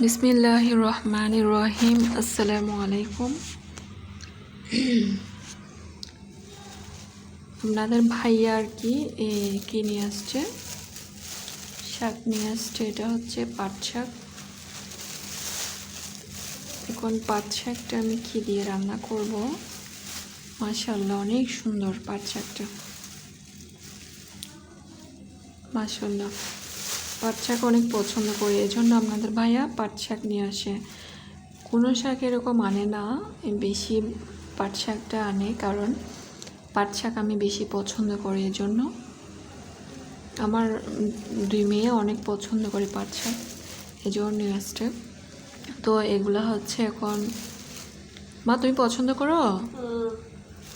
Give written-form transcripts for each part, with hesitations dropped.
বিসমিল্লাহির রহমানির রহিম। আসসালামু আলাইকুম। আপনাদের ভাইয়া আর কি নিয়ে আসছে, শাক নিয়ে আসছে। এটা হচ্ছে পাট শাক। এখন পাট শাকটা আমি কি দিয়ে রান্না করব। মাশাআল্লাহ, অনেক সুন্দর পাট শাকটা, মাশাআল্লাহ। পাট শাক অনেক পছন্দ করি, এজন্য আপনাদের ভাইয়া পাট শাক নিয়ে আসে। কোনো শাক এরকম আনে না, বেশি পাট শাকটা আনে, কারণ পাট শাক আমি বেশি পছন্দ করি। এজন্য আমার দুই মেয়ে অনেক পছন্দ করে পাট শাক, এজন্য নিয়ে আসছে। তো এগুলা হচ্ছে এখন। মা, তুমি পছন্দ করো?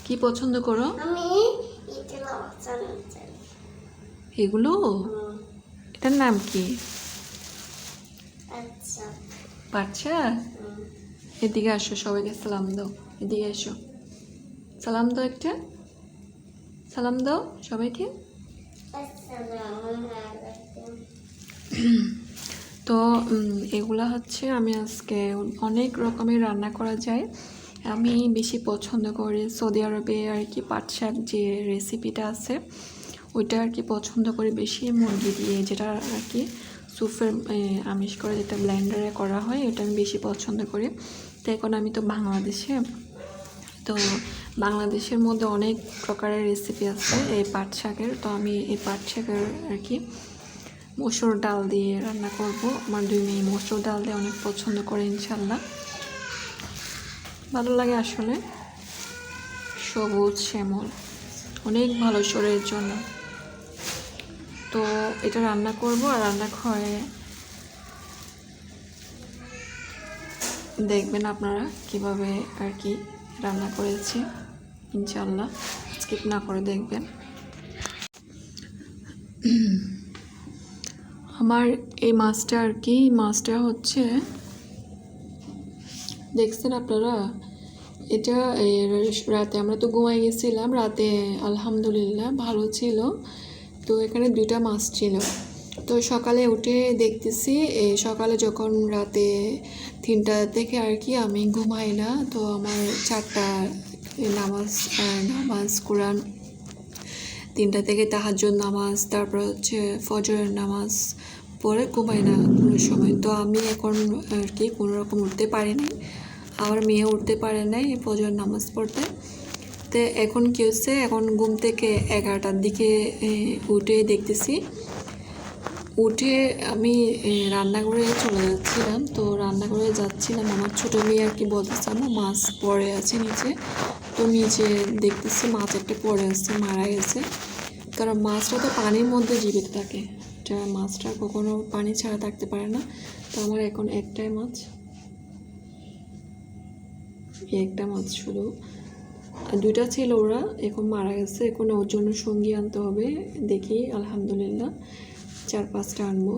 কি পছন্দ করো? এগুলো, এটার নাম কি? পাট শাক। এদিকে আসো, সবাইকে সালাম দাও। এদিকে এসো, সালাম দাও, একটা সালাম দাও সবাইকে। তো এগুলা হচ্ছে, আমি আজকে অনেক রকমের রান্না করা যায়। আমি বেশি পছন্দ করি সৌদি আরবে আর কি পাট শাক যে রেসিপিটা আছে ওইটা আর কি পছন্দ করি বেশি, মুরগি দিয়ে, যেটা আর কি স্যুপের আমিষ করে যেটা ব্লেন্ডারে করা হয়, এটা আমি বেশি পছন্দ করি। তো এখন আমি তো বাংলাদেশে, তো বাংলাদেশের মধ্যে অনেক প্রকারের রেসিপি আছে এই পাট শাকের। তো আমি এই পাট শাকের আর কি মসুর ডাল দিয়ে রান্না করব। আমার দুই মেয়ে মসুর ডাল দিয়ে অনেক পছন্দ করে, ইনশাল্লাহ ভালো লাগে। আসলে সবুজ শ্যামল অনেক ভালো শরীরের জন্য। তো এটা রান্না করব, আর রান্না করে দেখবেন আপনারা কিভাবে আর কি রান্না করেছি, ইনশাল্লাহ স্কিপ না করে দেখবেন। আমার এই মাছটা আর কি, মাছটা হচ্ছে দেখছেন আপনারা, এটা রাতে আমরা তো ঘুমাই গেছিলাম, রাতে আলহামদুলিল্লাহ ভালো ছিল। তো এখানে দুইটা মাছ ছিল। তো সকালে উঠে দেখতেছি, সকালে যখন রাতে 3টা থেকে আর কি আমি ঘুমাই না, তো আমার 4টা নামাজ কোরআন, 3টা থেকে তাহাজ্জুদ নামাজ, তারপর হচ্ছে ফজরের নামাজ পরে ঘুমাই না কোনো সময়। তো আমি এখন আর কি কোনো রকম উঠতে পারিনি, আমার মেয়ে উঠতে পারে নাই ফজরের নামাজ পড়তে। তো এখন কী হচ্ছে, এখন ঘুম থেকে 11টার দিকে উঠে দেখতেছি, উঠে আমি রান্নাঘরে চলে যাচ্ছিলাম। তো রান্নাঘরে যাচ্ছিলাম, আমার ছোটো মেয়ে আর কি বলতেছে আমার মাছ পড়ে আছে নিচে। তো নিচে দেখতেছি মাছ একটা পড়ে আছে, মারা গেছে। কারণ মাছটা তো পানির মধ্যে জীবিত থাকে, মাছটা কখনো পানি ছাড়া থাকতে পারে না। তো আমার এখন একটাই মাছ, একটা মাছ শুধু, আর 2টা ছিল, ওরা এখন মারা গেছে। এখন ওর জন্য সঙ্গী আনতে হবে, দেখি আলহামদুলিল্লাহ 4-5টা আনবো।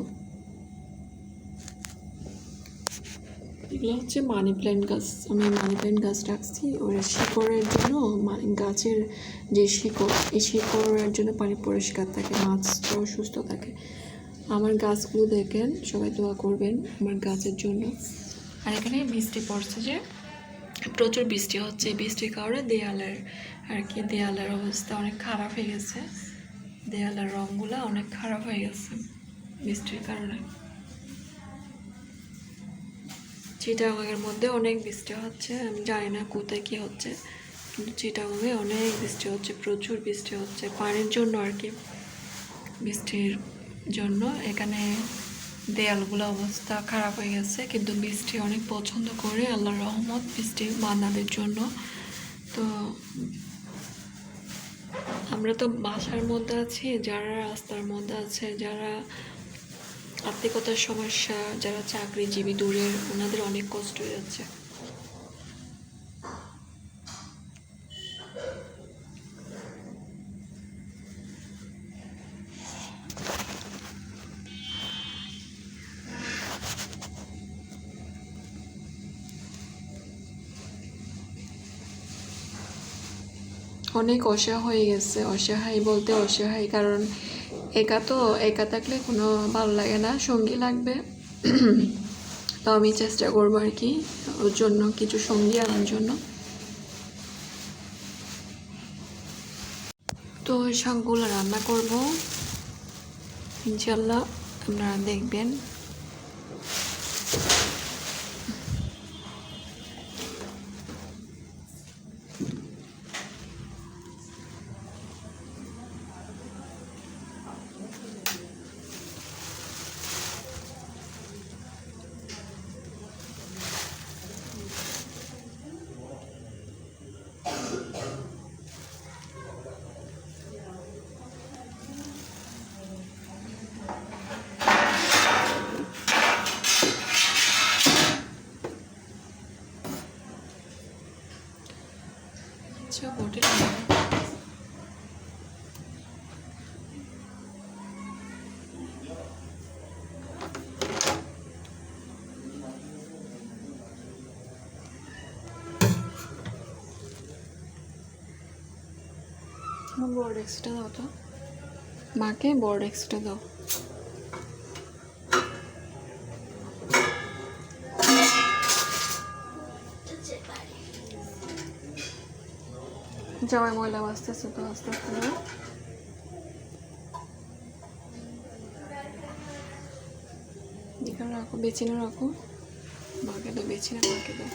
এগুলো হচ্ছে মানি প্ল্যান্ট গাছ, আমি মানি প্ল্যান্ট গাছ রাখছি ওর শিকড়ের জন্য। গাছের যে শিকড়, এই শিকড়ের জন্য পানি পরিষ্কার থাকে, মাছটাও সুস্থ থাকে। আমার গাছগুলো দেখেন, সবাই দোয়া করবেন আমার গাছের জন্য। আর এখানে বৃষ্টি পড়ছে, যে প্রচুর বৃষ্টি হচ্ছে, বৃষ্টির কারণে দেয়ালের অবস্থা অনেক খারাপ হয়ে গেছে, দেয়ালের রঙগুলো অনেক খারাপ হয়ে গেছে বৃষ্টির কারণে। চিটাগাংয়ের মধ্যে অনেক বৃষ্টি হচ্ছে, আমি জানি না কোথায় কী হচ্ছে, কিন্তু চিটাগাংয়ে অনেক বৃষ্টি হচ্ছে, প্রচুর বৃষ্টি হচ্ছে পানির জন্য আর কি। বৃষ্টির জন্য এখানে দেয়ালগুলো অবস্থা খারাপ হয়ে গেছে, কিন্তু বৃষ্টি অনেক পছন্দ করে, আল্লাহর রহমত বৃষ্টি বান্দাদের জন্য। তো আমরা তো বাসার মধ্যে আছি, যারা রাস্তার মধ্যে আছে, যারা আর্থিকতার সমস্যা, যারা চাকরিজীবী দূরের, ওনাদের অনেক কষ্ট হয়ে যাচ্ছে। অনেক অসহায় হয়ে গেছে, অসহায় বলতে অসহায়, কারণ একা থাকলে কোনো ভালো লাগে না, সঙ্গী লাগবে। তো আমি চেষ্টা করবো আর কি ওর জন্য কিছু সঙ্গী আনার জন্য। তো শাকগুলো রান্না করব ইনশাল্লাহ, আপনারা দেখবেন। আচ্ছা বটে বড় এক্সট্রা দাও তো, মাকে বড় এক্সট্রা দাও। জামাই ময়লা আসতেছে তো আস্তে আস্তে দাও। এখানে রাখো, বেচিনে রাখো, মাকে দাও, বেচিনে মাকে দাও।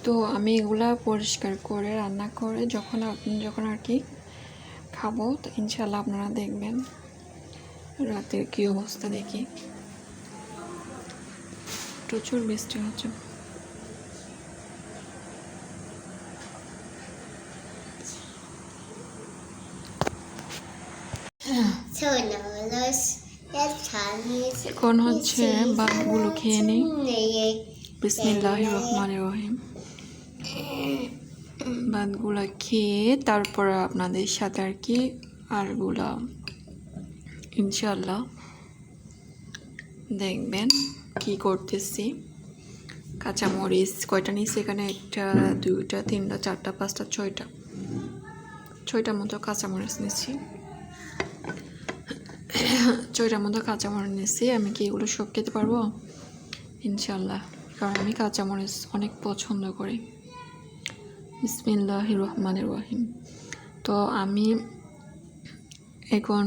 তো আমি এগুলা পরিষ্কার করে রান্না করে যখন আর কি খাবো, তো ইনশাল্লাহ আপনারা দেখবেন রাতের কি অবস্থা। দেখি প্রচুর বৃষ্টি হচ্ছে। এখন হচ্ছে ভাতগুলো খেয়ে নিই। বিসমিল্লাহির রহমানির রহিম। ভাতগুলো খেয়ে তারপর আপনাদের সাথে আর কি আরগুলা ইনশাল্লাহ দেখবেন কি করতেছি। কাঁচামরিচ কয়টা নিয়েছি এখানে? 1টা 2টা 3টা 4টা 5টা 6টার মতো কাঁচামরিচ নিয়েছি। 6টার মতো কাঁচামরিচ নিয়েছি। আমি কি এগুলো সব খেতে পারবো? ইনশাল্লাহ, কারণ আমি কাঁচামরিচ অনেক পছন্দ করি। বিসমিল্লাহির রহমানির রহিম। তো আমি এখন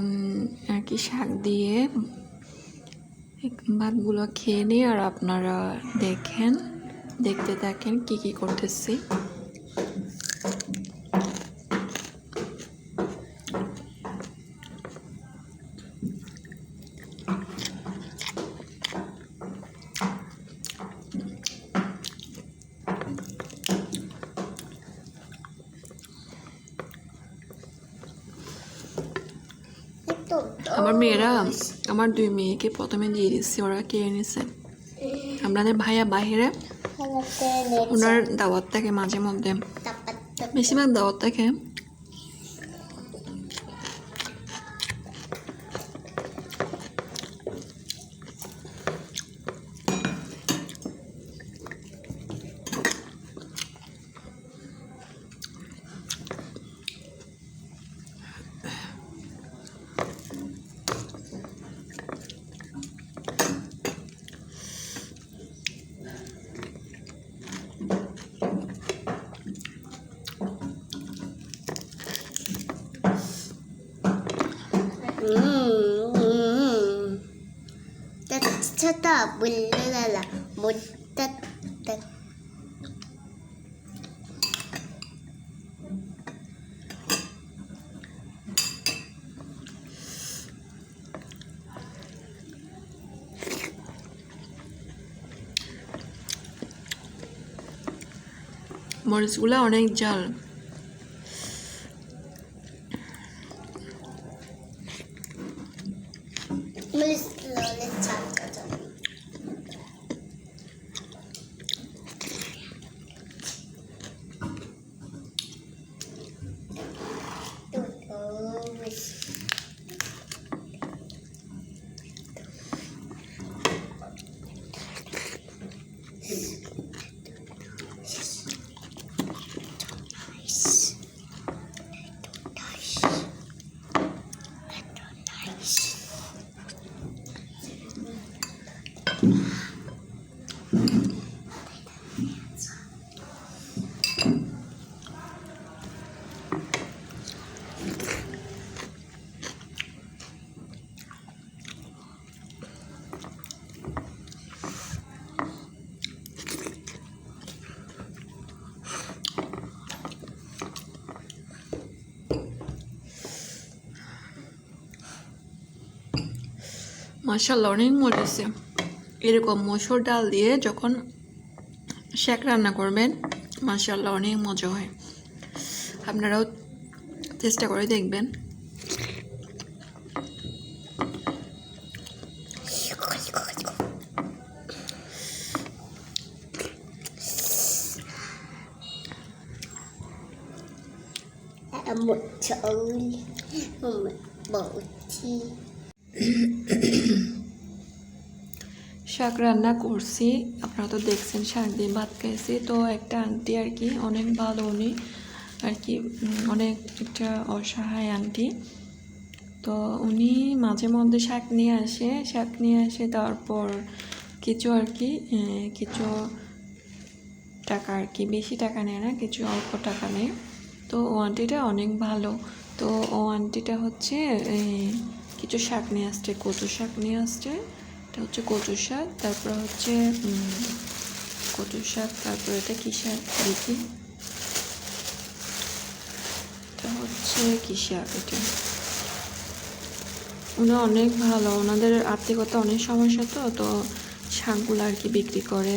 আর কি শাক দিয়ে ভাতগুলো খেয়ে নিই, আর আপনারা দেখতে থাকেন কি করতেছি। আমার 2 মেয়েকে প্রথমে দিয়ে দিচ্ছি, ওরা খেয়ে নিছে। আপনাদের ভাইয়া বাহিরে, ওনার দাওয়াত থাকে মাঝে মধ্যে, বেশিরভাগ দাওয়াত থাকে। Tata bulala mutat মরিচগুলো অনেক ঝাল। মাশাআল্লাহ অনেক মজা হয়েছে। এরকম মসুর ডাল দিয়ে যখন শাক রান্না করবেন মাশাআল্লাহ অনেক মজা হয়। আপনারাও চেষ্টা করে দেখবেন। một trời một bầu chi শাক রান্না করছি, আপনারা তো দেখছেন শাক দিয়ে ভাত খাইছি। তো একটা আন্টি আর কি অনেক ভালো, উনি আর কি অনেক একটা অসহায় আন্টি। তো উনি মাঝে মধ্যে শাক নিয়ে আসে তারপর কিছু আর কি কিছু টাকা আর কি, বেশি টাকা নেয় না, কিছু অল্প টাকা নেয়। তো ও আন্টিটা অনেক ভালো। তো ও আন্টিটা হচ্ছে কিছু শাক নিয়ে আসছে, কচু শাক নিয়ে আসছে। এটা হচ্ছে কচু শাক, তারপর হচ্ছে কচু শাক, তারপর এটা কী শাক দেখি, এটা হচ্ছে কী শাক, এটা উনি অনেক ভালো, ওনাদের আর্থিকতা অনেক সমস্যা। তো শাকগুলো আর কি বিক্রি করে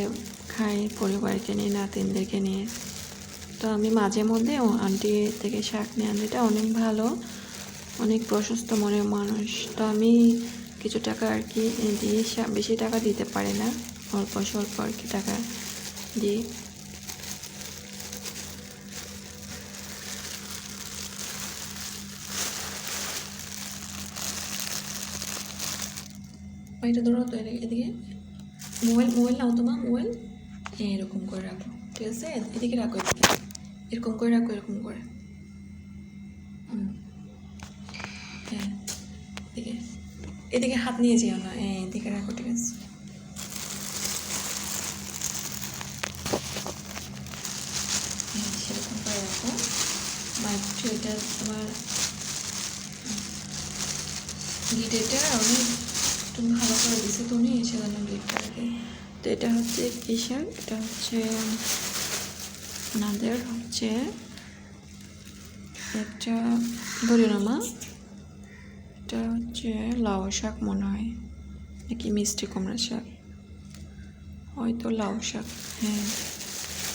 খায় পরিবারকে নিয়ে, নাতিনদেরকে নিয়ে। তো আমি মাঝে মধ্যে ও আন্টি থেকে শাক নিয়ে আনতে, অনেক ভালো, অনেক প্রশস্ত মনের মানুষ। তো আমি কিছু টাকা আর কি দিয়ে, বেশি টাকা দিতে পারি না, অল্প স্বল্প আর কি টাকা দিই। এটা ধরো তো, এদিকে মোবাইল নাও, তোমার মোবাইল এরকম করে রাখো, ঠিক আছে? এদিকে রাখো, এরকম করে রাখো, এরকম করে। হ্যাঁ, এদিকে হাত নিয়ে যেও না, এদিকে রাখো, ঠিক আছে? সেরকম করে রাখো। একটু এটা তোমার গিটেটা অনেক তুমি ভালো করে দিছে, তুমি সেজন্য গিটটা আর কি। তো এটা হচ্ছে কী শাক, এটা হচ্ছে ওনাদের হচ্ছে একটা দরিনামা, এটা হচ্ছে লাউ শাক মনে হয়, নাকি মিষ্টি কুমড়া শাক, হয়তো লাউ শাক। হ্যাঁ,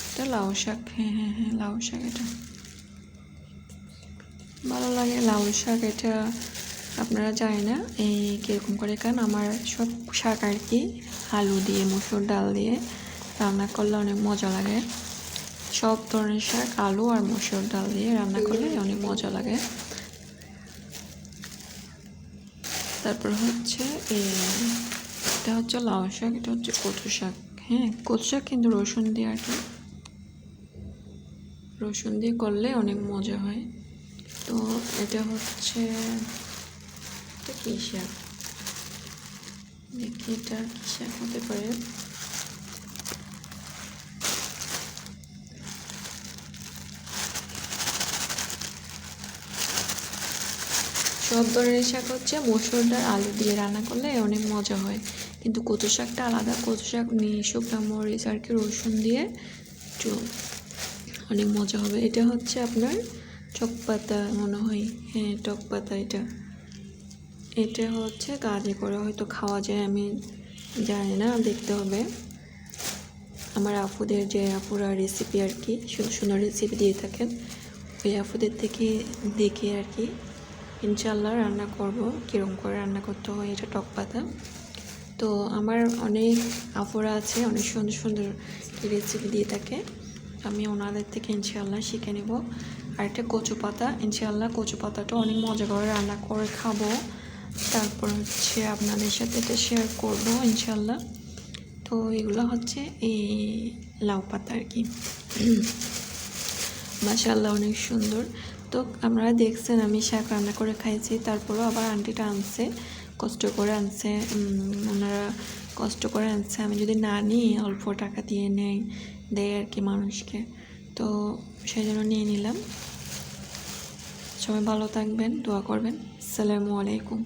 এটা লাউ শাক, হ্যাঁ লাউ শাক। এটা ভালো লাগে লাউ শাক। এটা আপনারা জানি না এই কীরকম করে খান। আমার সব শাক আর কি আলু দিয়ে, মসুর ডাল দিয়ে রান্না করলে অনেক মজা লাগে। সব ধরনের শাক আলু আর মসুর ডাল দিয়ে রান্না করলে অনেক মজা লাগে। তারপর হচ্ছে এটা হচ্ছে লাউ শাক, এটা হচ্ছে কচু শাক। হ্যাঁ, কচু শাক কিন্তু রসুন দিয়ে আর কি, রসুন দিয়ে করলে অনেক মজা হয়। তো এটা হচ্ছে কী শাক দেখি, এটা কী শাক হতে পারে। সব ধরনের শাক হচ্ছে মসুর ডাল আলু দিয়ে রান্না করলে অনেক মজা হয়, কিন্তু কচু শাকটা আলাদা। কচু শাক নিয়ে শুকনো মরিচ আর কি রসুন দিয়ে একটু অনেক মজা হবে। এটা হচ্ছে আপনার টক পাতা মনে হয়, হ্যাঁ টক পাতা। এটা হচ্ছে কাজে করে হয়তো খাওয়া যায়, আমি জানি না, দেখতে হবে। আমার আপুদের, যে আপুরা রেসিপি আর কি সুন্দর সুন্দর রেসিপি দিয়ে থাকেন, ওই আপুদের থেকে দেখে আর কি ইনশাল্লাহ রান্না করব, কীরকম করে রান্না করতে হয় এটা টক পাতা। তো আমার অনেক আপুরা আছে, অনেক সুন্দর সুন্দর রেসিপি দিয়ে থাকে, আমি ওনাদের থেকে ইনশাল্লাহ শিখে নেব। আর একটা কচু পাতা, ইনশাল্লাহ কচু পাতাটা অনেক মজা করে রান্না করে খাবো, তারপর হচ্ছে আপনাদের সাথে এটা শেয়ার করবো ইনশাল্লাহ। তো এগুলো হচ্ছে এই লাউ পাতা আর কি, মাশাআল্লাহ অনেক সুন্দর। তো আপনারা দেখছেন আমি শাক রান্না করে খাইছি, তারপরেও আবার আন্টিটা আনছে, কষ্ট করে আনছে, ওনারা কষ্ট করে আনছে। আমি যদি না নিই, অল্প টাকা দিয়ে দেয় আর কি মানুষকে, তো সেই জন্য নিয়ে নিলাম। সবাই ভালো থাকবেন, দোয়া করবেন। আসসালামু আলাইকুম।